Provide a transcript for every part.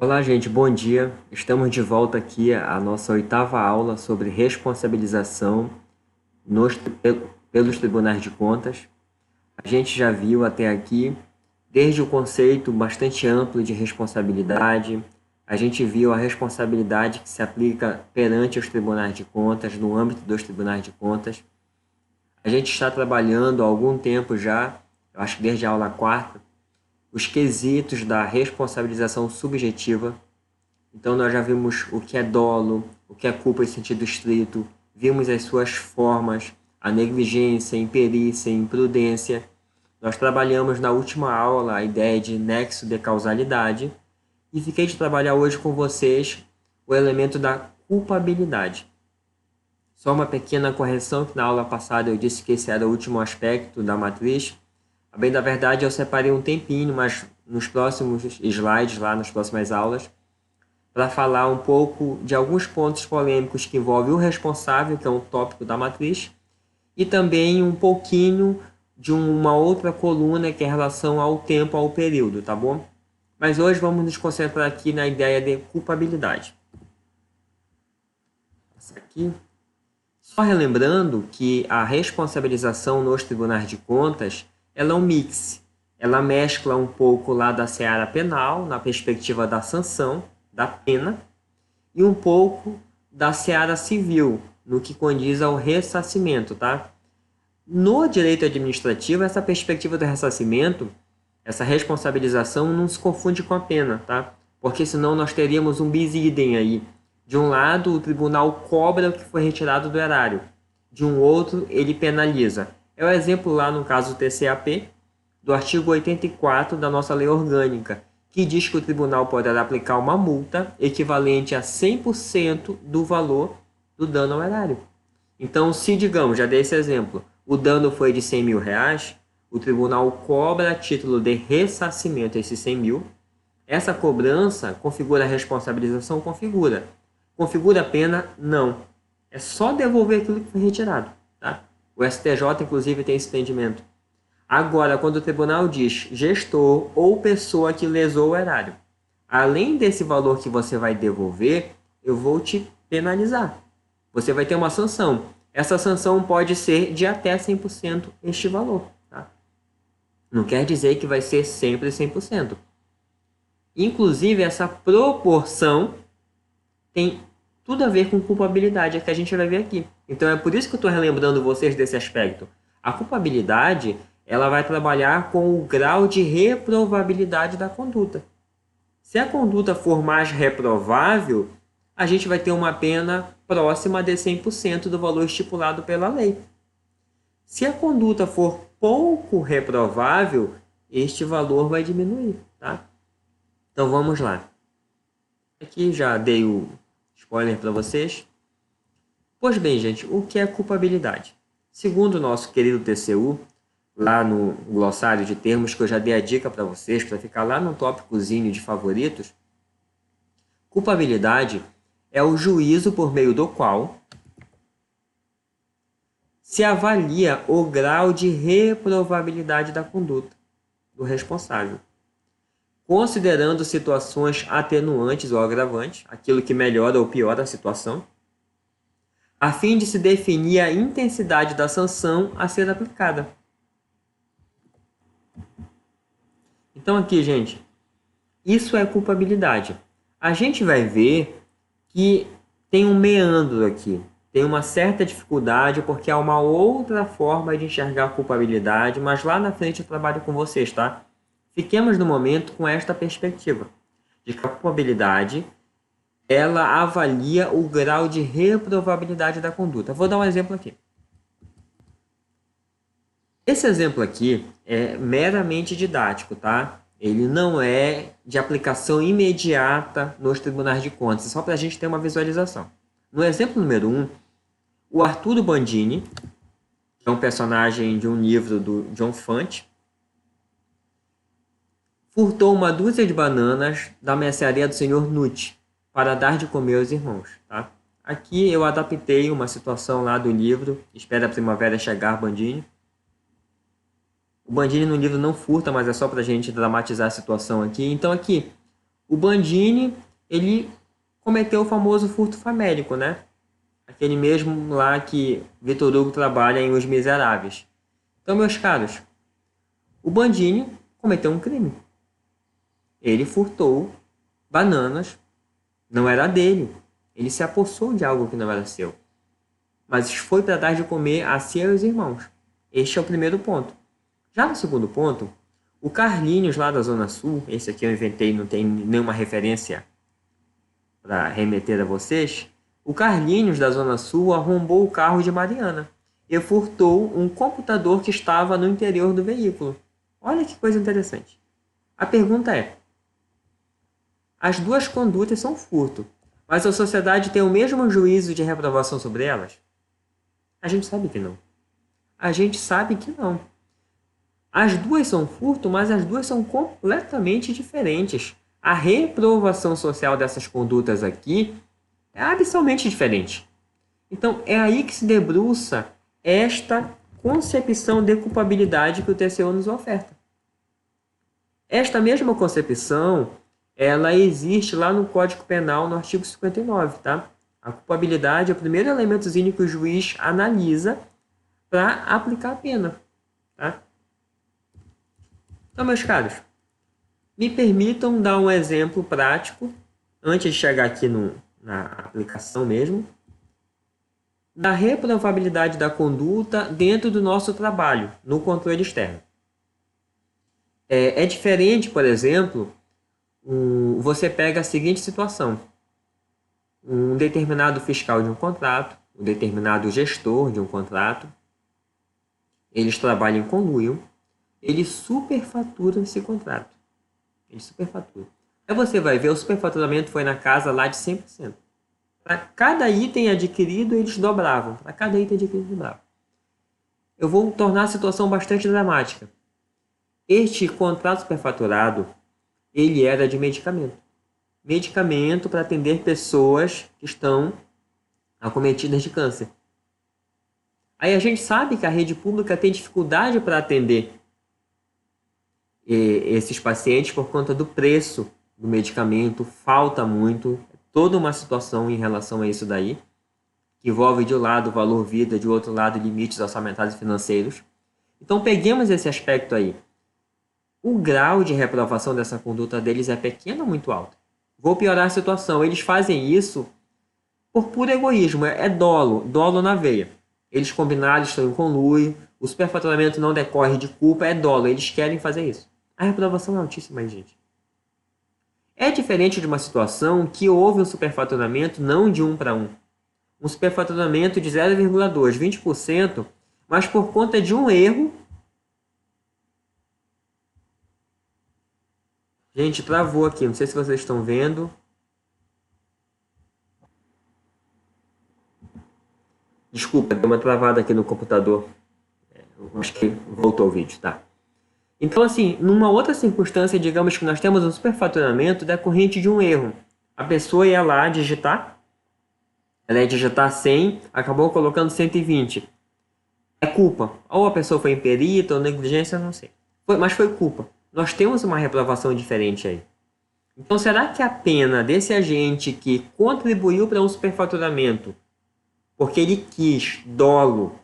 Olá, gente, bom dia. Estamos de volta aqui à nossa oitava aula sobre responsabilização pelos tribunais de contas. A gente já viu até aqui, desde o conceito bastante amplo de responsabilidade, a gente viu a responsabilidade que se aplica perante os tribunais de contas, no âmbito dos tribunais de contas. A gente está trabalhando há algum tempo já, eu acho que desde a aula quarta, os quesitos da responsabilização subjetiva. Então, nós já vimos o que é dolo, o que é culpa em sentido estrito, vimos as suas formas, a negligência, a imperícia, a imprudência. Nós trabalhamos na última aula a ideia de nexo de causalidade e fiquei de trabalhar hoje com vocês o elemento da culpabilidade. Só uma pequena correção, que na aula passada eu disse que esse era o último aspecto da matriz. A bem da verdade, eu separei um tempinho, mas nos próximos slides, lá nas próximas aulas, para falar um pouco de alguns pontos polêmicos que envolvem o responsável, que é um tópico da matriz, e também um pouquinho de uma outra coluna que é em relação ao tempo, ao período, tá bom? Mas hoje vamos nos concentrar aqui na ideia de culpabilidade. Essa aqui. Só relembrando que a responsabilização nos tribunais de contas, ela é um mix. Ela mescla um pouco lá da seara penal, na perspectiva da sanção, da pena, e um pouco da seara civil, no que condiz ao ressarcimento, tá? No direito administrativo, essa perspectiva do ressarcimento, essa responsabilização não se confunde com a pena, tá? Porque senão nós teríamos um bis idem aí. De um lado, o tribunal cobra o que foi retirado do erário. De um outro, ele penaliza. É o exemplo lá no caso do TCAP, do artigo 84 da nossa lei orgânica, que diz que o tribunal poderá aplicar uma multa equivalente a 100% do valor do dano ao erário. Então, se, digamos, já dei esse exemplo, o dano foi de 100 mil reais, o tribunal cobra a título de ressarcimento esses 100 mil. Essa cobrança configura a responsabilização? Configura. Configura a pena? Não. É só devolver aquilo que foi retirado. Tá? O STJ, inclusive, tem esse entendimento. Agora, quando o tribunal diz gestor ou pessoa que lesou o erário, além desse valor que você vai devolver, eu vou te penalizar. Você vai ter uma sanção. Essa sanção pode ser de até 100% este valor. Tá? Não quer dizer que vai ser sempre 100%. Inclusive, essa proporção tem tudo a ver com culpabilidade, é que a gente vai ver aqui. Então, é por isso que eu estou relembrando vocês desse aspecto. A culpabilidade, ela vai trabalhar com o grau de reprovabilidade da conduta. Se a conduta for mais reprovável, a gente vai ter uma pena próxima de 100% do valor estipulado pela lei. Se a conduta for pouco reprovável, este valor vai diminuir. Tá? Então, vamos lá. Aqui já dei o spoiler para vocês. Pois bem, gente, o que é culpabilidade? Segundo o nosso querido TCU, lá no glossário de termos, que eu já dei a dica para vocês, para ficar lá no tópicozinho de favoritos, culpabilidade é o juízo por meio do qual se avalia o grau de reprovabilidade da conduta do responsável, considerando situações atenuantes ou agravantes, aquilo que melhora ou piora a situação, a fim de se definir a intensidade da sanção a ser aplicada. Então aqui, gente, isso é culpabilidade. A gente vai ver que tem um meandro aqui, tem uma certa dificuldade porque há uma outra forma de enxergar a culpabilidade, mas lá na frente eu trabalho com vocês, tá? Fiquemos no momento com esta perspectiva, de que a culpabilidade, ela avalia o grau de reprovabilidade da conduta. Vou dar um exemplo aqui. Esse exemplo aqui é meramente didático, tá? Ele não é de aplicação imediata nos tribunais de contas, é só para a gente ter uma visualização. No exemplo número 1, o Arturo Bandini, que é um personagem de um livro do John Fante, furtou uma dúzia de bananas da mercearia do senhor Nutt para dar de comer aos irmãos. Tá? Aqui eu adaptei uma situação lá do livro Espera a Primavera Chegar, Bandini. O Bandini no livro não furta, mas é só para a gente dramatizar a situação aqui. Então aqui, O Bandini, ele cometeu o famoso furto famélico, né? Aquele mesmo lá que Vitor Hugo trabalha em Os Miseráveis. Então, meus caros, o Bandini cometeu um crime. Ele furtou bananas, não era dele. Ele se apossou de algo que não era seu. Mas foi para dar de comer a si e aos irmãos. Este é o primeiro ponto. Já no segundo ponto, o Carlinhos lá da Zona Sul, esse aqui eu inventei, não tem nenhuma referência para remeter a vocês. O Carlinhos da Zona Sul arrombou o carro de Mariana e furtou um computador que estava no interior do veículo. Olha que coisa interessante. A pergunta é: as duas condutas são furto, mas a sociedade tem o mesmo juízo de reprovação sobre elas? A gente sabe que não. A gente sabe que não. As duas são furto, mas as duas são completamente diferentes. A reprovação social dessas condutas aqui é abissalmente diferente. Então, é aí que se debruça esta concepção de culpabilidade que o TCU nos oferta. Esta mesma concepção, ela existe lá no Código Penal, no artigo 59, tá? A culpabilidade é o primeiro elementozinho que o juiz analisa para aplicar a pena, tá? Então, meus caros, me permitam dar um exemplo prático, antes de chegar aqui na aplicação mesmo, da reprovabilidade da conduta dentro do nosso trabalho, no controle externo. É diferente, por exemplo, você pega a seguinte situação: um determinado fiscal de um contrato, um determinado gestor de um contrato, eles trabalham em conluio, eles superfaturam esse contrato. Eles superfaturam. Aí você vai ver, o superfaturamento foi na casa lá de 100%. Para cada item adquirido, eles dobravam. Para cada item adquirido, eles dobravam. Eu vou tornar a situação bastante dramática. Este contrato superfaturado, ele era de medicamento. Medicamento para atender pessoas que estão acometidas de câncer. Aí a gente sabe que a rede pública tem dificuldade para atender esses pacientes por conta do preço do medicamento, falta muito, toda uma situação em relação a isso daí, que envolve de um lado o valor vida, de outro lado limites orçamentários e financeiros. Então peguemos esse aspecto aí. O grau de reprovação dessa conduta deles é pequeno ou muito alto? Vou piorar a situação, eles fazem isso por puro egoísmo, é dolo na veia. Eles combinaram, estão em conluio, o superfaturamento não decorre de culpa, é dolo, eles querem fazer isso. A reprovação é altíssima, gente. É diferente de uma situação que houve um superfaturamento não de 1 para 1. Um superfaturamento de 0,2, 20%, mas por conta de um erro. Gente, travou aqui, não sei se vocês estão vendo. Desculpa, deu uma travada aqui no computador. Acho que voltou o vídeo, tá? Então, assim, numa outra circunstância, digamos que nós temos um superfaturamento decorrente de um erro. A pessoa ia lá digitar, ela ia digitar 100, acabou colocando 120. É culpa. Ou a pessoa foi imperita ou negligência, não sei. Mas foi culpa. Nós temos uma reprovação diferente aí. Então, será que a pena desse agente que contribuiu para um superfaturamento, porque ele quis dolo,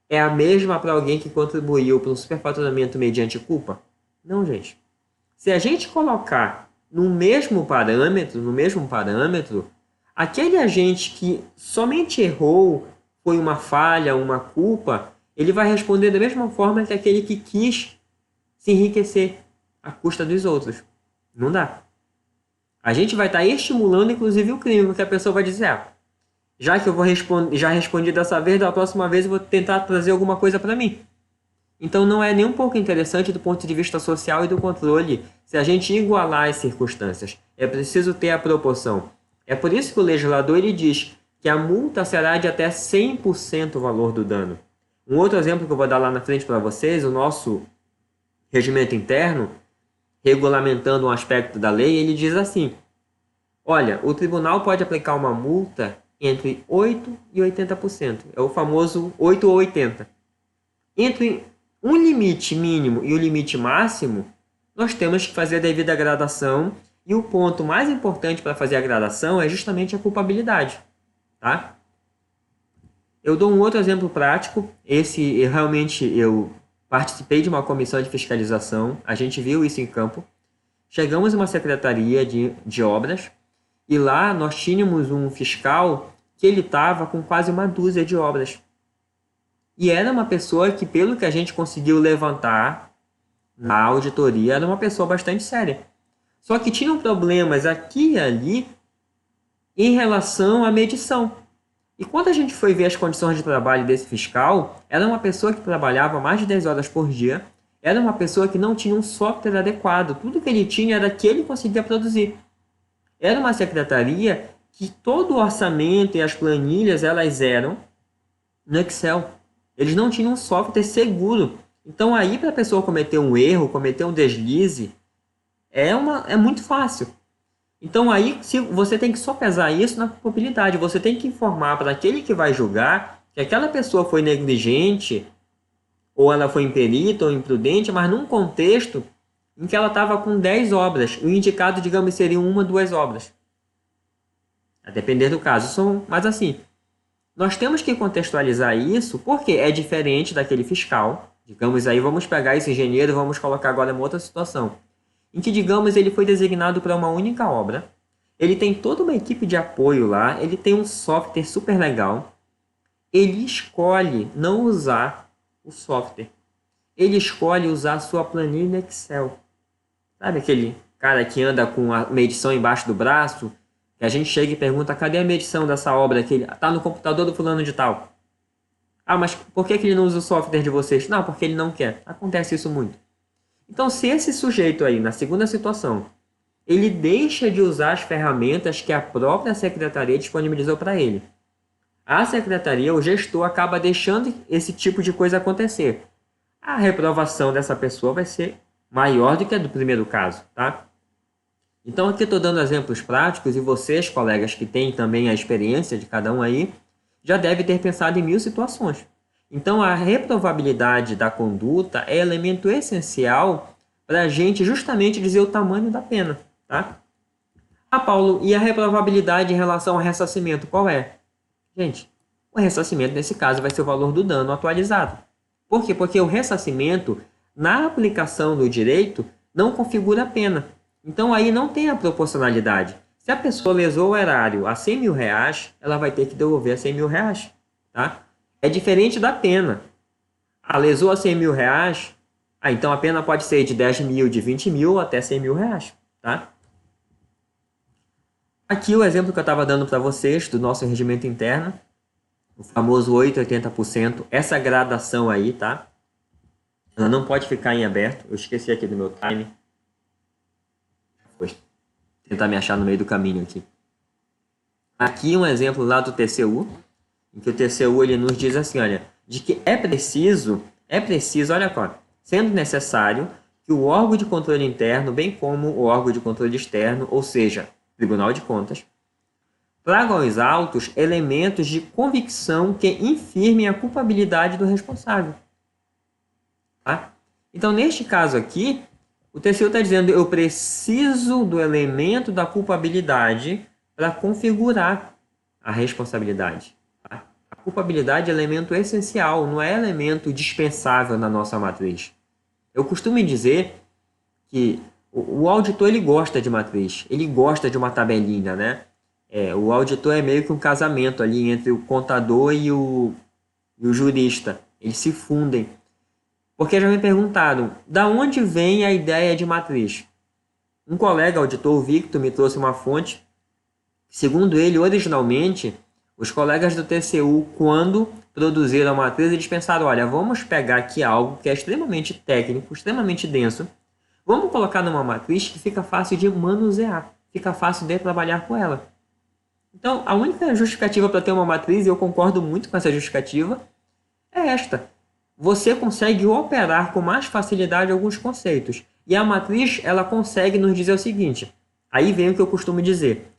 é a mesma para alguém que contribuiu para um superfaturamento mediante culpa? Não, gente. Se a gente colocar no mesmo parâmetro, aquele agente que somente errou, foi uma falha, uma culpa, ele vai responder da mesma forma que aquele que quis se enriquecer à custa dos outros. Não dá. A gente vai estar estimulando, inclusive, o crime, porque a pessoa vai dizer: já que eu já respondi dessa vez, da próxima vez eu vou tentar trazer alguma coisa para mim. Então não é nem um pouco interessante do ponto de vista social e do controle se a gente igualar as circunstâncias. É preciso ter a proporção. É por isso que o legislador ele diz que a multa será de até 100% o valor do dano. Um outro exemplo que eu vou dar lá na frente para vocês, o nosso regimento interno, regulamentando um aspecto da lei, ele diz assim: olha, o tribunal pode aplicar uma multa entre 8% e 80%. É o famoso 8 ou 80. Entre um limite mínimo e o limite máximo, nós temos que fazer a devida gradação E o ponto mais importante para fazer a gradação é justamente a culpabilidade, tá? Eu dou um outro exemplo prático. Eu participei de uma comissão de fiscalização, a gente viu isso em campo. Chegamos em uma secretaria de obras e lá nós tínhamos um fiscal que ele estava com quase uma dúzia de obras. E era uma pessoa que, pelo que a gente conseguiu levantar na auditoria, era uma pessoa bastante séria. Só que tinham problemas aqui e ali em relação à medição. E quando a gente foi ver as condições de trabalho desse fiscal, era uma pessoa que trabalhava mais de 10 horas por dia, era uma pessoa que não tinha um software adequado, tudo que ele tinha era que ele conseguia produzir. Era uma secretaria que todo o orçamento e as planilhas elas eram no Excel. Eles não tinham um software seguro. Então aí para a pessoa cometer um erro, cometer um deslize, é muito fácil. Então aí se você tem que só pesar isso na culpabilidade, você tem que informar para aquele que vai julgar que aquela pessoa foi negligente, ou ela foi imperita ou imprudente, mas num contexto em que ela estava com 10 obras. O indicado, digamos, seria 1, 2 obras. A depender do caso. Mas assim, nós temos que contextualizar isso porque é diferente daquele fiscal. Digamos aí, vamos pegar esse engenheiro e vamos colocar agora uma outra situação. Em que, digamos, ele foi designado para uma única obra. Ele tem toda uma equipe de apoio lá. Ele tem um software super legal. Ele escolhe não usar o software. Ele escolhe usar a sua planilha Excel. Sabe aquele cara que anda com a medição embaixo do braço? Que a gente chega e pergunta, cadê a medição dessa obra? Que ele tá no computador do fulano de tal. Ah, mas por que ele não usa o software de vocês? Não, porque ele não quer. Acontece isso muito. Então, se esse sujeito aí, na segunda situação, ele deixa de usar as ferramentas que a própria secretaria disponibilizou para ele, a secretaria, o gestor, acaba deixando esse tipo de coisa acontecer. A reprovação dessa pessoa vai ser maior do que a do primeiro caso, tá? Então aqui estou dando exemplos práticos e vocês, colegas que têm também a experiência de cada um aí, já devem ter pensado em 1000 situações. Então a reprovabilidade da conduta é elemento essencial para a gente justamente dizer o tamanho da pena, tá? Ah, Paulo, e a reprovabilidade em relação ao ressarcimento, qual é? Gente, o ressarcimento nesse caso vai ser o valor do dano atualizado. Por quê? Porque o ressarcimento, na aplicação do direito, não configura a pena. Então aí não tem a proporcionalidade. Se a pessoa lesou o erário a 100 mil reais, ela vai ter que devolver a 100 mil reais. Tá? É diferente da pena. Ah, lesou a 100 mil reais, então a pena pode ser de 10 mil, de 20 mil até 100 mil reais. Tá? Aqui o exemplo que eu estava dando para vocês do nosso regimento interno, o famoso 880%, essa gradação aí, tá? Ela não pode ficar em aberto. Eu esqueci aqui do meu time. Vou tentar me achar no meio do caminho aqui. Aqui um exemplo lá do TCU, em que o TCU ele nos diz assim, olha, de que é preciso, olha só, sendo necessário que o órgão de controle interno, bem como o órgão de controle externo, ou seja, Tribunal de Contas, tragam aos autos elementos de convicção que infirmem a culpabilidade do responsável. Tá? Então, neste caso aqui, o TCU está dizendo eu preciso do elemento da culpabilidade para configurar a responsabilidade. Tá? A culpabilidade é elemento essencial, não é elemento dispensável na nossa matriz. Eu costumo dizer que o auditor ele gosta de matriz, ele gosta de uma tabelinha, né? O auditor é meio que um casamento ali entre o contador e o jurista. Eles se fundem. Porque já me perguntaram, da onde vem a ideia de matriz? Um colega auditor, o Victor, me trouxe uma fonte. Segundo ele, originalmente, os colegas do TCU, quando produziram a matriz, eles pensaram, olha, vamos pegar aqui algo que é extremamente técnico, extremamente denso, vamos colocar numa matriz que fica fácil de manusear, fica fácil de trabalhar com ela. Então, a única justificativa para ter uma matriz, e eu concordo muito com essa justificativa, é esta. Você consegue operar com mais facilidade alguns conceitos. E a matriz, ela consegue nos dizer o seguinte. Aí vem o que eu costumo dizer.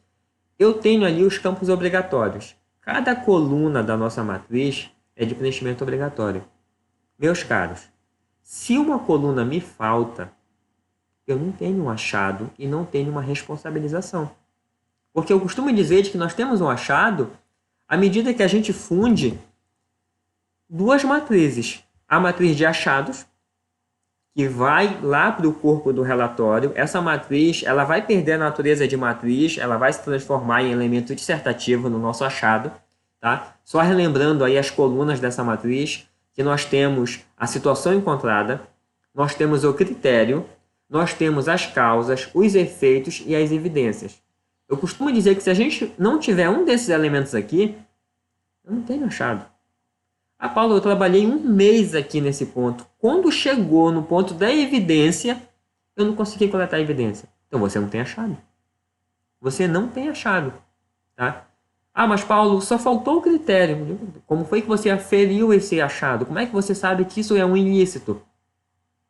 Eu tenho ali os campos obrigatórios. Cada coluna da nossa matriz é de preenchimento obrigatório. Meus caros, se uma coluna me falta, eu não tenho um achado e não tenho uma responsabilização. Porque eu costumo dizer de que nós temos um achado à medida que a gente funde duas matrizes. A matriz de achados, que vai lá para o corpo do relatório. Essa matriz ela vai perder a natureza de matriz, ela vai se transformar em elemento dissertativo no nosso achado. Tá? Só relembrando aí as colunas dessa matriz, que nós temos a situação encontrada, nós temos o critério, nós temos as causas, os efeitos e as evidências. Eu costumo dizer que se a gente não tiver um desses elementos aqui, eu não tenho achado. Ah, Paulo, eu trabalhei um mês aqui nesse ponto. Quando chegou no ponto da evidência, eu não consegui coletar a evidência. Então você não tem achado. Você não tem achado. Tá? Ah, mas Paulo, só faltou o critério. Como foi que você aferiu esse achado? Como é que você sabe que isso é um ilícito?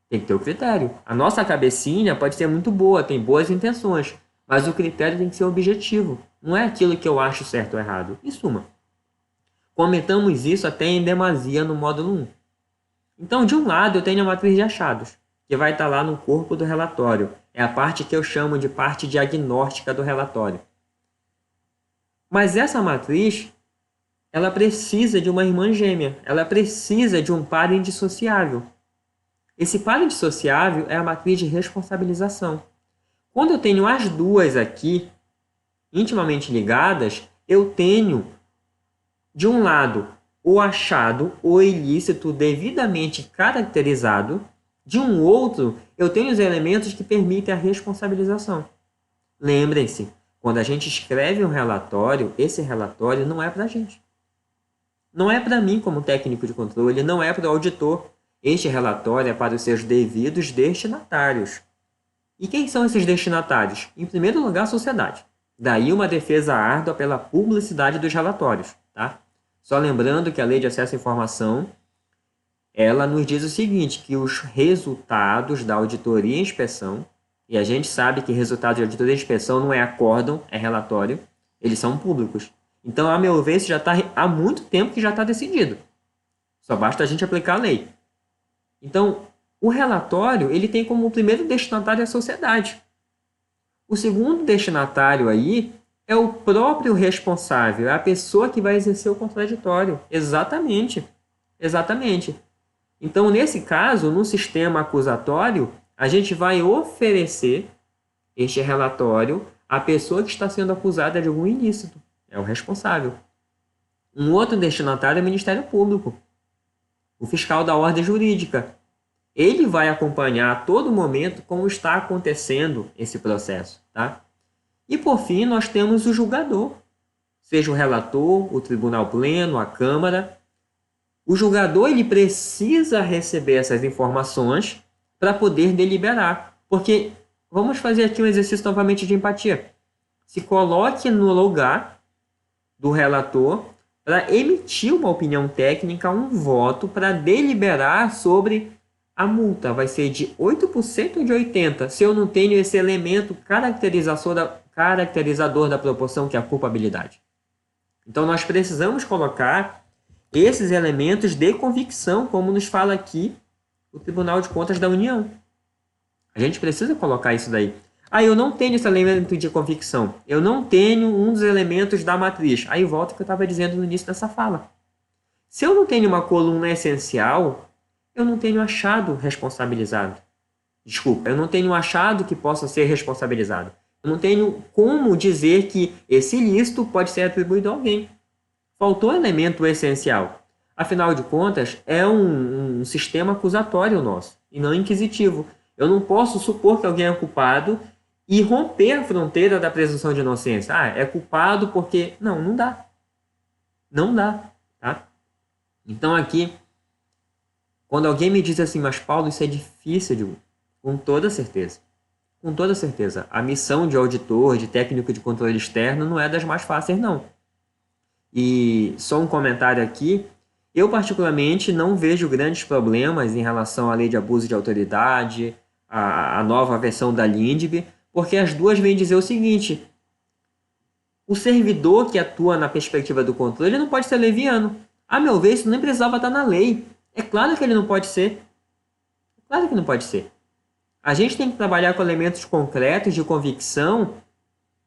Tem que ter o critério. A nossa cabecinha pode ser muito boa, tem boas intenções, mas o critério tem que ser objetivo. Não é aquilo que eu acho certo ou errado. Em suma, comentamos isso até em demasia no módulo 1. Então, de um lado, eu tenho a matriz de achados, que vai estar lá no corpo do relatório. É a parte que eu chamo de parte diagnóstica do relatório. Mas essa matriz, ela precisa de uma irmã gêmea. Ela precisa de um par indissociável. Esse par indissociável é a matriz de responsabilização. Quando eu tenho as duas aqui, intimamente ligadas, eu tenho, de um lado, o achado, o ilícito devidamente caracterizado. De um outro, eu tenho os elementos que permitem a responsabilização. Lembrem-se, quando a gente escreve um relatório, esse relatório não é para a gente. Não é para mim como técnico de controle, não é para o auditor. Este relatório é para os seus devidos destinatários. E quem são esses destinatários? Em primeiro lugar, a sociedade. Daí uma defesa árdua pela publicidade dos relatórios. Tá? Só lembrando que a Lei de Acesso à Informação, ela nos diz o seguinte, que os resultados da auditoria e inspeção, e a gente sabe que resultado de auditoria e inspeção não é acórdão, é relatório, eles são públicos. Então, a meu ver, isso já está há muito tempo que já está decidido. Só basta a gente aplicar a lei. Então, o relatório ele tem como primeiro destinatário a sociedade. O segundo destinatário aí é o próprio responsável, é a pessoa que vai exercer o contraditório. Exatamente. Exatamente. Então, nesse caso, no sistema acusatório, a gente vai oferecer este relatório à pessoa que está sendo acusada de algum ilícito. É o responsável. Um outro destinatário é o Ministério Público, o fiscal da ordem jurídica. Ele vai acompanhar a todo momento como está acontecendo esse processo. Tá? E, por fim, nós temos o julgador, seja o relator, o tribunal pleno, a Câmara. O julgador ele precisa receber essas informações para poder deliberar. Porque, vamos fazer aqui um exercício novamente de empatia. Se coloque no lugar do relator para emitir uma opinião técnica, um voto para deliberar sobre a multa. Vai ser de 8% ou de 80%, se eu não tenho esse elemento caracterizador da proporção, que é a culpabilidade. Então, nós precisamos colocar esses elementos de convicção, como nos fala aqui o Tribunal de Contas da União. A gente precisa colocar isso daí. Ah, eu não tenho esse elemento de convicção. Eu não tenho um dos elementos da matriz. Aí volta o que eu estava dizendo no início dessa fala. Se eu não tenho uma coluna essencial, eu não tenho achado responsabilizado. Desculpa, eu não tenho achado que possa ser responsabilizado. Eu não tenho como dizer que esse ilícito pode ser atribuído a alguém. Faltou elemento essencial. Afinal de contas, é um sistema acusatório nosso, e não inquisitivo. Eu não posso supor que alguém é culpado e romper a fronteira da presunção de inocência. Ah, é culpado porque... Não, não dá. Não dá. Tá? Então aqui, quando alguém me diz assim, mas Paulo, isso é difícil, com toda certeza. Com toda certeza. A missão de auditor, de técnico de controle externo, não é das mais fáceis, não. E só um comentário aqui. Eu, particularmente, não vejo grandes problemas em relação à lei de abuso de autoridade, a nova versão da LINDB, porque as duas vêm dizer o seguinte: o servidor que atua na perspectiva do controle ele não pode ser leviano. A meu ver, isso nem precisava estar na lei. É claro que ele não pode ser. É claro que não pode ser. A gente tem que trabalhar com elementos concretos de convicção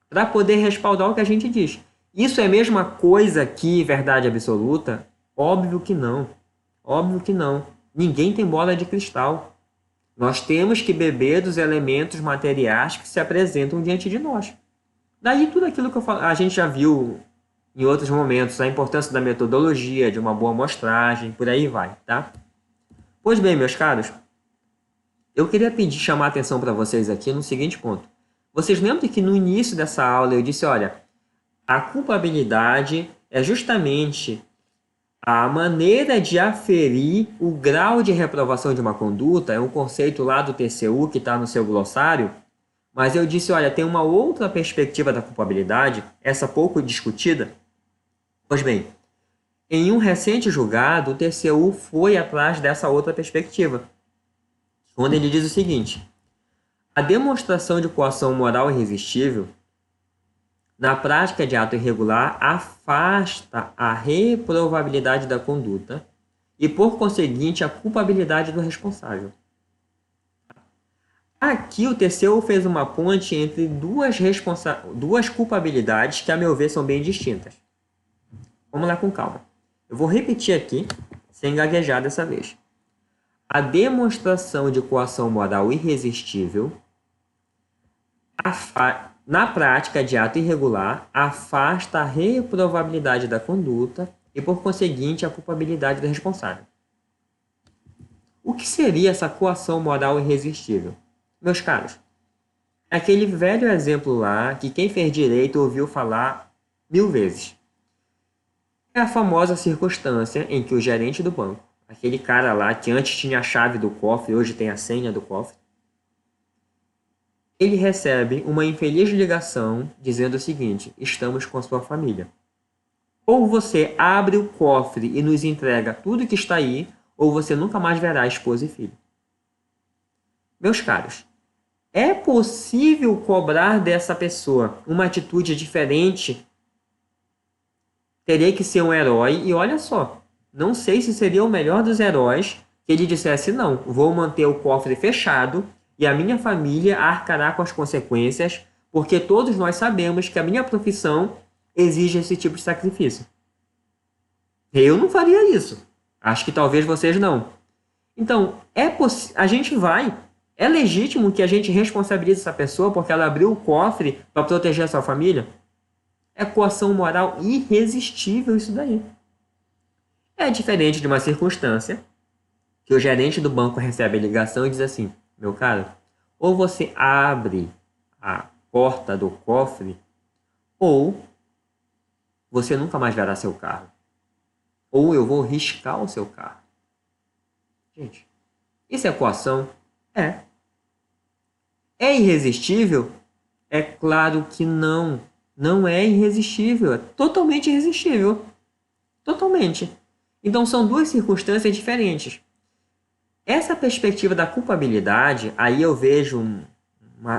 para poder respaldar o que a gente diz. Isso é a mesma coisa que verdade absoluta? Óbvio que não. Óbvio que não. Ninguém tem bola de cristal. Nós temos que beber dos elementos materiais que se apresentam diante de nós. Daí tudo aquilo que a gente já viu em outros momentos, a importância da metodologia, de uma boa amostragem, por aí vai, tá? Pois bem, meus caros, eu queria chamar a atenção para vocês aqui no seguinte ponto. Vocês lembram que no início dessa aula eu disse, olha, a culpabilidade é justamente a maneira de aferir o grau de reprovação de uma conduta, é um conceito lá do TCU que está no seu glossário, mas eu disse, olha, tem uma outra perspectiva da culpabilidade, essa pouco discutida. Pois bem, em um recente julgado, o TCU foi atrás dessa outra perspectiva, onde ele diz o seguinte: a demonstração de coação moral irresistível, na prática de ato irregular, afasta a reprovabilidade da conduta e, por conseguinte, a culpabilidade do responsável. Aqui o TCU fez uma ponte entre duas culpabilidades que, a meu ver, são bem distintas. Vamos lá com calma. Eu vou repetir aqui, sem gaguejar dessa vez. A demonstração de coação moral irresistível, na prática de ato irregular, afasta a reprovabilidade da conduta e, por conseguinte, a culpabilidade do responsável. O que seria essa coação moral irresistível? Meus caros, aquele velho exemplo lá que quem fez direito ouviu falar 1000 vezes. É a famosa circunstância em que o gerente do banco, aquele cara lá que antes tinha a chave do cofre, hoje tem a senha do cofre, ele recebe uma infeliz ligação dizendo o seguinte: estamos com sua família. Ou você abre o cofre e nos entrega tudo que está aí, ou você nunca mais verá esposa e filho. Meus caros, é possível cobrar dessa pessoa uma atitude diferente? Teria que ser um herói, e olha só, não sei se seria o melhor dos heróis que ele dissesse, não, vou manter o cofre fechado e a minha família arcará com as consequências, porque todos nós sabemos que a minha profissão exige esse tipo de sacrifício. Eu não faria isso. Acho que talvez vocês não. Então, a gente vai... É legítimo que a gente responsabilize essa pessoa porque ela abriu o cofre para proteger a sua família? É coação moral irresistível isso daí. É diferente de uma circunstância que o gerente do banco recebe a ligação e diz assim: meu caro, ou você abre a porta do cofre, ou você nunca mais verá seu carro. Ou eu vou riscar o seu carro. Gente, isso é coação? É. É irresistível? É claro que não. Não é irresistível. É totalmente irresistível. Totalmente. Então, são duas circunstâncias diferentes. Essa perspectiva da culpabilidade, aí eu vejo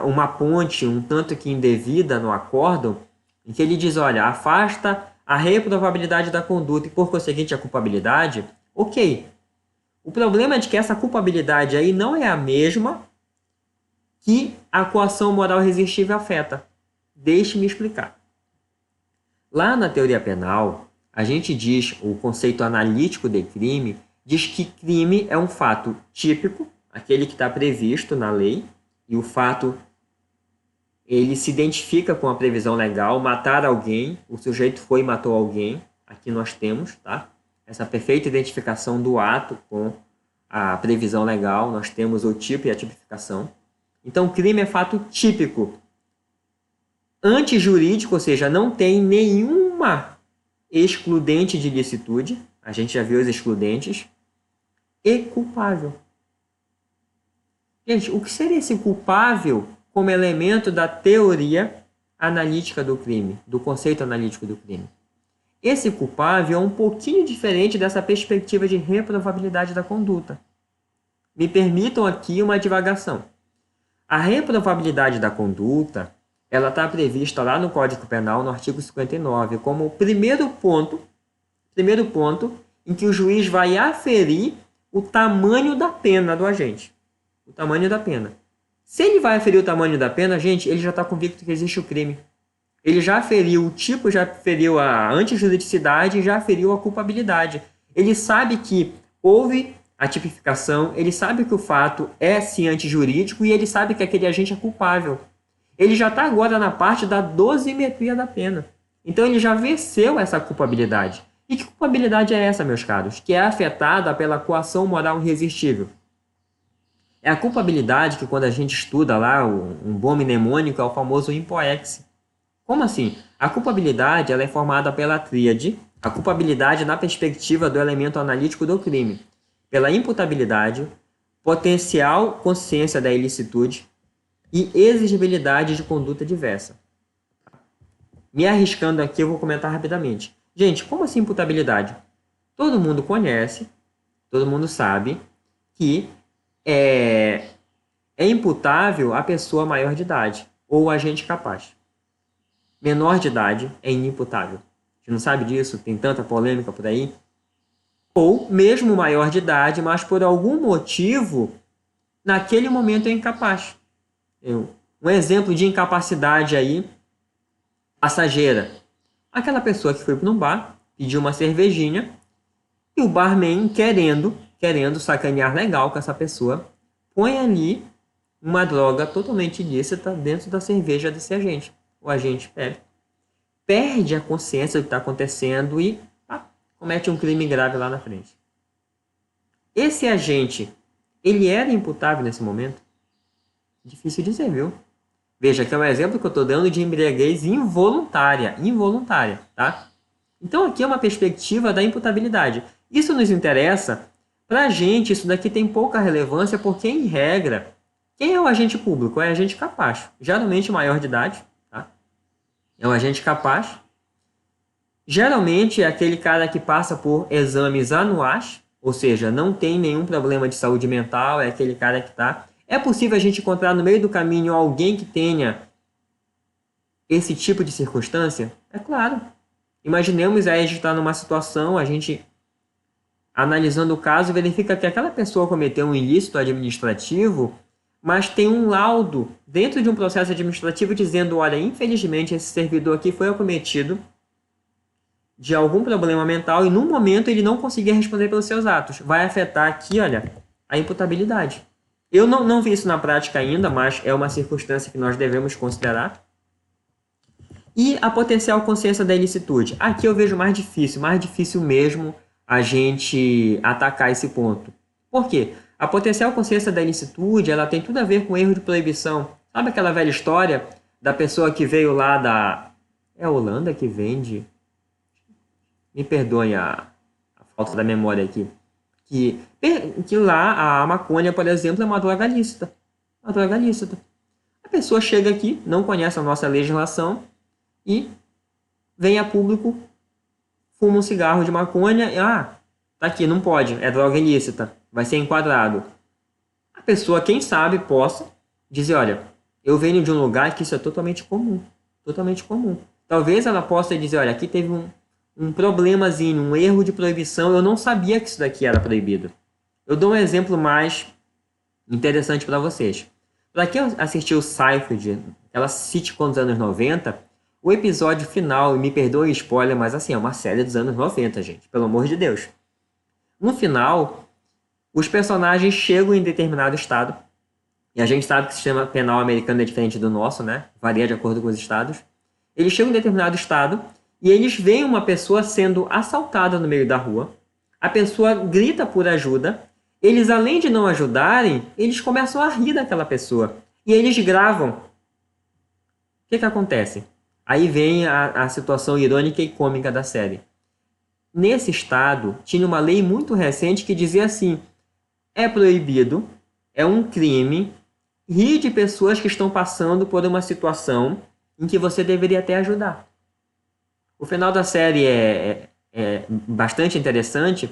uma ponte um tanto que indevida no acórdão, em que ele diz, olha, afasta a reprovabilidade da conduta e, por conseguinte, a culpabilidade. Ok. O problema é de que essa culpabilidade aí não é a mesma que a coação moral irresistível afeta. Deixe-me explicar. Lá na teoria penal, a gente diz, o conceito analítico de crime, diz que crime é um fato típico, aquele que está previsto na lei, e o fato, ele se identifica com a previsão legal, matar alguém, o sujeito foi e matou alguém, aqui nós temos, tá? Essa perfeita identificação do ato com a previsão legal, nós temos o tipo e a tipificação. Então, crime é fato típico, antijurídico, ou seja, não tem nenhuma excludente de ilicitude, a gente já viu os excludentes, e culpável. Gente, o que seria esse culpável como elemento da teoria analítica do crime, do conceito analítico do crime? Esse culpável é um pouquinho diferente dessa perspectiva de reprovabilidade da conduta. Me permitam aqui uma divagação. A reprovabilidade da conduta, ela está prevista lá no Código Penal, no artigo 59, como o primeiro ponto em que o juiz vai aferir o tamanho da pena do agente. O tamanho da pena. Se ele vai aferir o tamanho da pena, gente, ele já está convicto que existe o crime. Ele já aferiu o tipo, já aferiu a antijuridicidade, já aferiu a culpabilidade. Ele sabe que houve a tipificação, ele sabe que o fato é sim antijurídico e ele sabe que aquele agente é culpável. Ele já está agora na parte da dosimetria da pena. Então ele já venceu essa culpabilidade. E que culpabilidade é essa, meus caros? Que é afetada pela coação moral irresistível. É a culpabilidade que, quando a gente estuda lá um bom mnemônico, é o famoso IMPOEX. Como assim? A culpabilidade ela é formada pela tríade, a culpabilidade na perspectiva do elemento analítico do crime, pela imputabilidade, potencial consciência da ilicitude e exigibilidade de conduta diversa. Me arriscando aqui, eu vou comentar rapidamente. Gente, como assim imputabilidade? Todo mundo conhece, todo mundo sabe que é imputável a pessoa maior de idade ou agente capaz. Menor de idade é inimputável. A gente não sabe disso, tem tanta polêmica por aí. Ou mesmo maior de idade, mas por algum motivo, naquele momento é incapaz. Um exemplo de incapacidade aí, passageira. Aquela pessoa que foi para um bar, pediu uma cervejinha, e o barman, querendo sacanear legal com essa pessoa, põe ali uma droga totalmente ilícita dentro da cerveja desse agente. O agente perde a consciência do que está acontecendo e comete um crime grave lá na frente. Esse agente, ele era imputável nesse momento? Difícil dizer, viu? Veja que é um exemplo que eu estou dando de embriaguez involuntária, tá? Então aqui é uma perspectiva da imputabilidade. Isso nos interessa. Para a gente, isso daqui tem pouca relevância porque, em regra, quem é o agente público? É o agente capaz, geralmente maior de idade. É um agente capaz. Geralmente é aquele cara que passa por exames anuais, ou seja, não tem nenhum problema de saúde mental, é aquele cara que está... É possível a gente encontrar no meio do caminho alguém que tenha esse tipo de circunstância? É claro. Imaginemos aí a gente está numa situação, a gente, analisando o caso, verifica que aquela pessoa cometeu um ilícito administrativo, mas tem um laudo dentro de um processo administrativo dizendo, olha, infelizmente esse servidor aqui foi acometido de algum problema mental e no momento ele não conseguia responder pelos seus atos. Vai afetar aqui, olha, a imputabilidade. Eu não vi isso na prática ainda, mas é uma circunstância que nós devemos considerar. E a potencial consciência da ilicitude. Aqui eu vejo mais difícil mesmo a gente atacar esse ponto. Por quê? A potencial consciência da ilicitude, ela tem tudo a ver com erro de proibição. Sabe aquela velha história da pessoa que veio lá da... É a Holanda que vende? Me perdoem a falta da memória aqui. Que lá a maconha, por exemplo, é uma droga lícita. Uma droga lícita. A pessoa chega aqui, não conhece a nossa legislação e vem a público, fuma um cigarro de maconha e, tá aqui, não pode, é droga ilícita, vai ser enquadrado. A pessoa, quem sabe, possa dizer, olha, eu venho de um lugar que isso é totalmente comum. Totalmente comum. Talvez ela possa dizer, olha, aqui teve um problemazinho, um erro de proibição, eu não sabia que isso daqui era proibido. Eu dou um exemplo mais interessante para vocês. Para quem assistiu Seinfeld, aquela sitcom dos anos 90, o episódio final, e me perdoe o spoiler, mas assim, é uma série dos anos 90, gente, pelo amor de Deus. No final, os personagens chegam em determinado estado, e a gente sabe que o sistema penal americano é diferente do nosso, né? Varia de acordo com os estados. Eles chegam em determinado estado, e eles veem uma pessoa sendo assaltada no meio da rua, a pessoa grita por ajuda, eles, além de não ajudarem, eles começam a rir daquela pessoa, e eles gravam. O que acontece? Aí vem a situação irônica e cômica da série. Nesse estado, tinha uma lei muito recente que dizia assim, é proibido, é um crime, rir de pessoas que estão passando por uma situação em que você deveria até ajudar. O final da série é bastante interessante,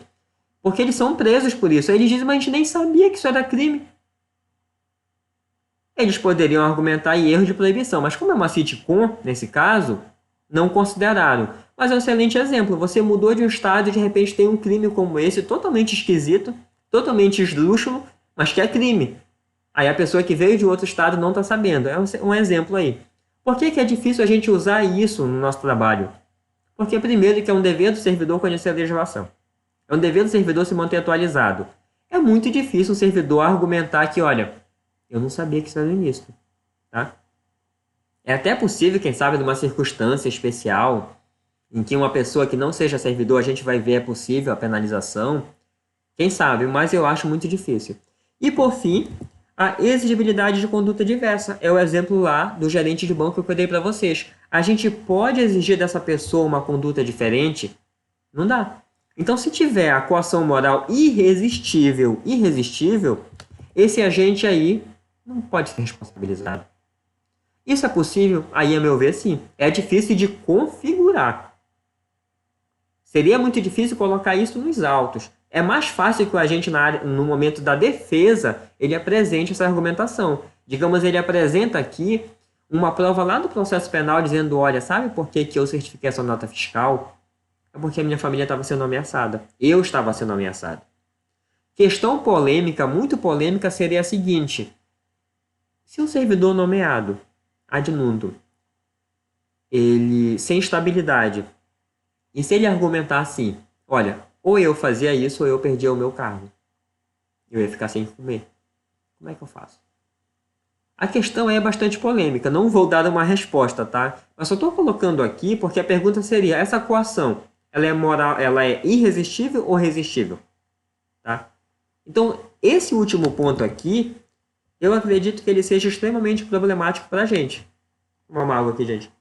porque eles são presos por isso. Aí eles dizem, mas a gente nem sabia que isso era crime. Eles poderiam argumentar em erro de proibição, mas como é uma sitcom, nesse caso, não consideraram. Mas é um excelente exemplo. Você mudou de um estado e de repente tem um crime como esse, totalmente esquisito, totalmente esdrúxulo, mas que é crime. Aí a pessoa que veio de outro estado não está sabendo. É um exemplo aí. Por que que é difícil a gente usar isso no nosso trabalho? Porque, primeiro, que é um dever do servidor conhecer a legislação. É um dever do servidor se manter atualizado. É muito difícil um servidor argumentar que, olha, eu não sabia que isso era ilícito. Tá? É até possível, quem sabe, numa circunstância especial, em que uma pessoa que não seja servidor, a gente vai ver é possível a penalização. Quem sabe, mas eu acho muito difícil. E, por fim, a exigibilidade de conduta diversa. É o exemplo lá do gerente de banco que eu dei para vocês. A gente pode exigir dessa pessoa uma conduta diferente? Não dá. Então, se tiver a coação moral irresistível, esse agente aí não pode ser responsabilizado. Isso é possível? Aí, a meu ver, sim. É difícil de configurar. Seria muito difícil colocar isso nos autos. É mais fácil que o agente, no momento da defesa, ele apresente essa argumentação. Digamos, ele apresenta aqui uma prova lá do processo penal dizendo, olha, sabe por que eu certifiquei essa nota fiscal? É porque a minha família estava sendo ameaçada. Eu estava sendo ameaçado. Questão polêmica, muito polêmica, seria a seguinte. Se um servidor nomeado, ad nutum, ele sem estabilidade, e se ele argumentar assim, olha, ou eu fazia isso ou eu perdia o meu cargo. Eu ia ficar sem comer. Como é que eu faço? A questão é bastante polêmica, não vou dar uma resposta, tá? Mas só estou colocando aqui porque a pergunta seria, essa coação, ela é moral, ela é irresistível ou resistível? Tá? Então, esse último ponto aqui, eu acredito que ele seja extremamente problemático para a gente. Vou tomar uma água aqui, gente.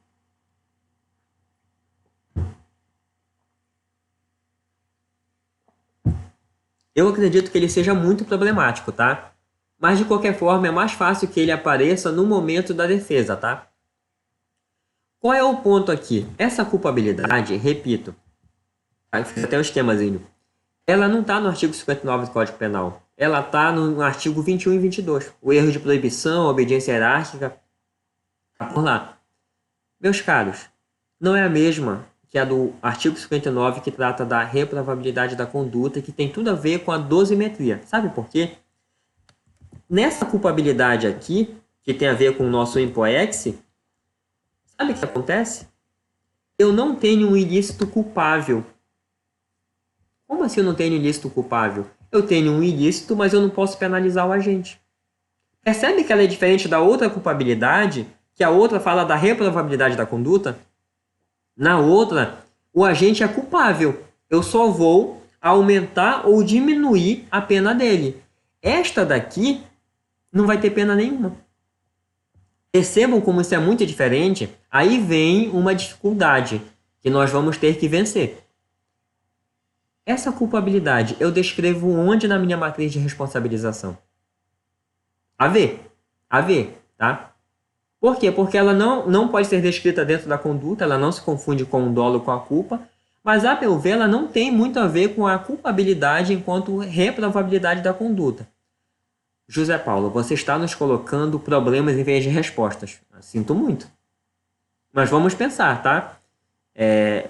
Eu acredito que ele seja muito problemático, tá? Mas, de qualquer forma, é mais fácil que ele apareça no momento da defesa, tá? Qual é o ponto aqui? Essa culpabilidade, repito, fiz até um esquemazinho, ela não está no artigo 59 do Código Penal. Ela está no artigo 21 e 22. O erro de proibição, a obediência hierárquica, está por lá. Meus caros, não é a mesma que a do artigo 59, que trata da reprovabilidade da conduta, que tem tudo a ver com a dosimetria. Sabe por quê? Nessa culpabilidade aqui, que tem a ver com o nosso IMPOEX, sabe o que acontece? Eu não tenho um ilícito culpável. Como assim eu não tenho ilícito culpável? Eu tenho um ilícito, mas eu não posso penalizar o agente. Percebe que ela é diferente da outra culpabilidade, que a outra fala da reprovabilidade da conduta? Na outra, o agente é culpável. Eu só vou aumentar ou diminuir a pena dele. Esta daqui não vai ter pena nenhuma. Percebam como isso é muito diferente? Aí vem uma dificuldade que nós vamos ter que vencer. Essa culpabilidade eu descrevo onde na minha matriz de responsabilização? A ver, tá? Por quê? Porque ela não pode ser descrita dentro da conduta, ela não se confunde com o dolo com a culpa, mas, a meu ver, ela não tem muito a ver com a culpabilidade enquanto reprovabilidade da conduta. José Paulo, você está nos colocando problemas em vez de respostas. Sinto muito. Mas vamos pensar, tá?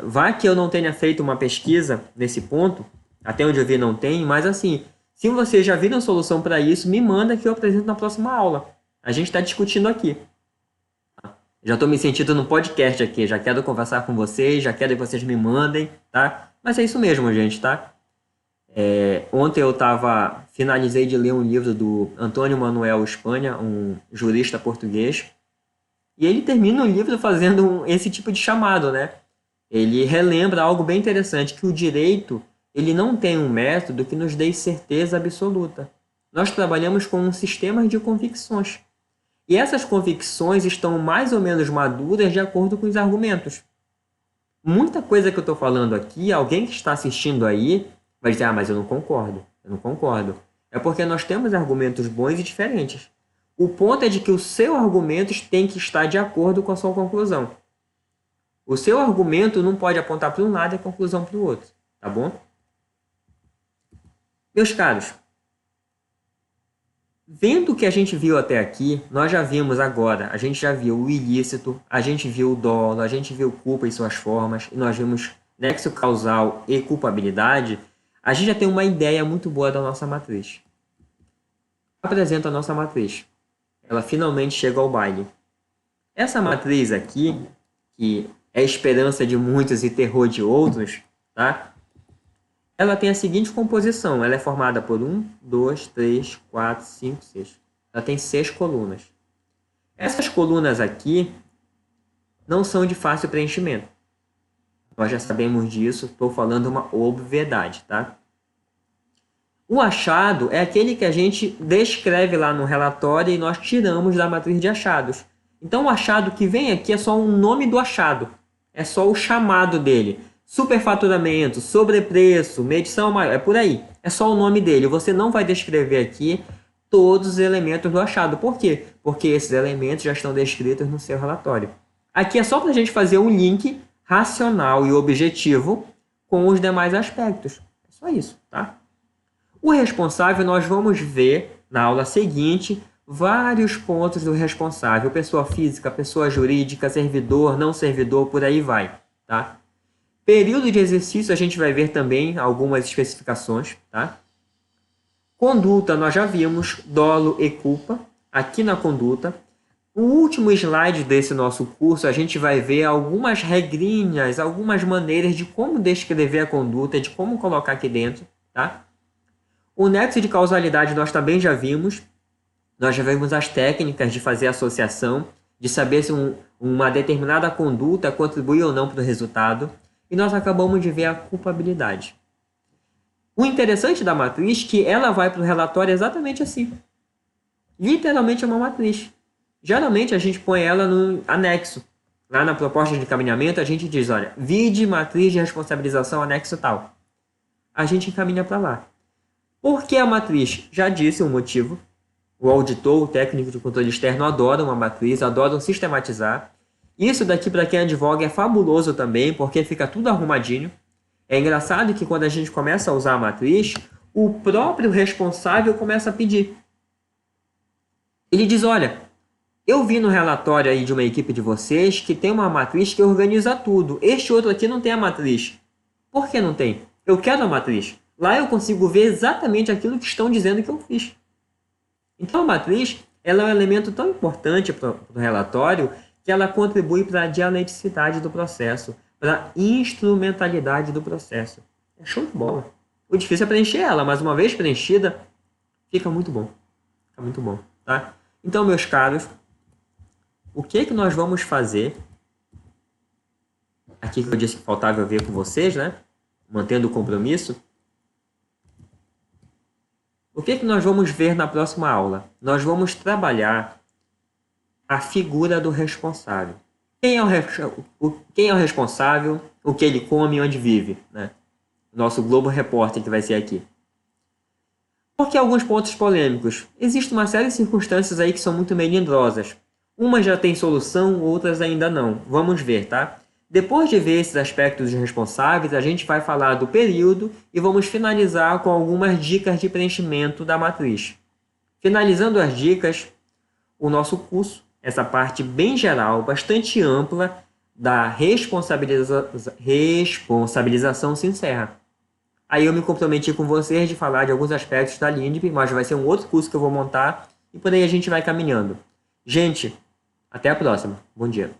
Vai que eu não tenha feito uma pesquisa nesse ponto, até onde eu vi não tem, mas assim, se vocês já viram solução para isso, me manda que eu apresento na próxima aula. A gente está discutindo aqui. Já estou me sentindo no podcast aqui, já quero conversar com vocês, já quero que vocês me mandem, tá? Mas é isso mesmo, gente, tá? Ontem eu finalizei de ler um livro do Antônio Manuel Espanha, um jurista português, e ele termina o livro fazendo esse tipo de chamado, né? Ele relembra algo bem interessante, que o direito ele não tem um método que nos dê certeza absoluta. Nós trabalhamos com um sistema de convicções. E essas convicções estão mais ou menos maduras de acordo com os argumentos. Muita coisa que eu estou falando aqui, alguém que está assistindo aí vai dizer, mas eu não concordo. É porque nós temos argumentos bons e diferentes. O ponto é de que o seu argumento tem que estar de acordo com a sua conclusão. O seu argumento não pode apontar para um lado e a conclusão para o outro, tá bom? Meus caros, vendo o que a gente viu até aqui, nós já vimos agora, a gente já viu o ilícito, a gente viu o dolo, a gente viu culpa e suas formas, e nós vimos nexo causal e culpabilidade, a gente já tem uma ideia muito boa da nossa matriz. apresento a nossa matriz. Ela finalmente chega ao baile. Essa matriz aqui, que é esperança de muitos e terror de outros, tá? Ela tem a seguinte composição. Ela é formada por 1, 2, 3, 4, 5, 6. Ela tem 6 colunas. Essas colunas aqui não são de fácil preenchimento. Nós já sabemos disso, estou falando uma obviedade, tá? O achado é aquele que a gente descreve lá no relatório e nós tiramos da matriz de achados. Então, o achado que vem aqui é só um nome do achado. É só o chamado dele. Superfaturamento, sobrepreço, medição maior, é por aí. É só o nome dele. Você não vai descrever aqui todos os elementos do achado. Por quê? Porque esses elementos já estão descritos no seu relatório. Aqui é só para a gente fazer um link racional e objetivo com os demais aspectos. É só isso, tá? O responsável, nós vamos ver na aula seguinte vários pontos do responsável. Pessoa física, pessoa jurídica, servidor, não servidor, por aí vai, tá? Período de exercício, a gente vai ver também algumas especificações, tá? Conduta, nós já vimos, dolo e culpa, aqui na conduta. No último slide desse nosso curso, a gente vai ver algumas regrinhas, algumas maneiras de como descrever a conduta, de como colocar aqui dentro, tá? O nexo de causalidade nós também já vimos. Nós já vimos as técnicas de fazer associação, de saber se uma determinada conduta contribui ou não para o resultado. E nós acabamos de ver a culpabilidade. O interessante da matriz é que ela vai para o relatório exatamente assim. Literalmente é uma matriz. Geralmente a gente põe ela no anexo. Lá na proposta de encaminhamento a gente diz, olha, vide matriz de responsabilização anexo tal. A gente encaminha para lá. Por que a matriz? Já disse o motivo. O auditor, o técnico de controle externo adoram uma matriz, adoram sistematizar. Isso daqui para quem advoga é fabuloso também, porque fica tudo arrumadinho. É engraçado que quando a gente começa a usar a matriz, o próprio responsável começa a pedir. Ele diz, olha, eu vi no relatório aí de uma equipe de vocês que tem uma matriz que organiza tudo. Este outro aqui não tem a matriz. Por que não tem? Eu quero a matriz. Lá eu consigo ver exatamente aquilo que estão dizendo que eu fiz. Então a matriz ela é um elemento tão importante para o relatório que ela contribui para a dialeticidade do processo, para a instrumentalidade do processo. É show de bola. O difícil é preencher ela, mas uma vez preenchida, fica muito bom. Fica muito bom, tá? Então, meus caros, o que nós vamos fazer? Aqui que eu disse que faltava eu ver com vocês, né? Mantendo o compromisso. O que nós vamos ver na próxima aula? Nós vamos trabalhar a figura do responsável. Quem é o responsável, o que ele come e onde vive, né? Nosso Globo Repórter que vai ser aqui. Por que alguns pontos polêmicos? Existe uma série de circunstâncias aí que são muito melindrosas. Umas já têm solução, outras ainda não. Vamos ver, tá? Depois de ver esses aspectos responsáveis, a gente vai falar do período e vamos finalizar com algumas dicas de preenchimento da matriz. Finalizando as dicas, o nosso curso, essa parte bem geral, bastante ampla da responsabilização se encerra. Aí eu me comprometi com vocês de falar de alguns aspectos da LINDB, mas vai ser um outro curso que eu vou montar e por aí a gente vai caminhando. Gente, até a próxima. Bom dia.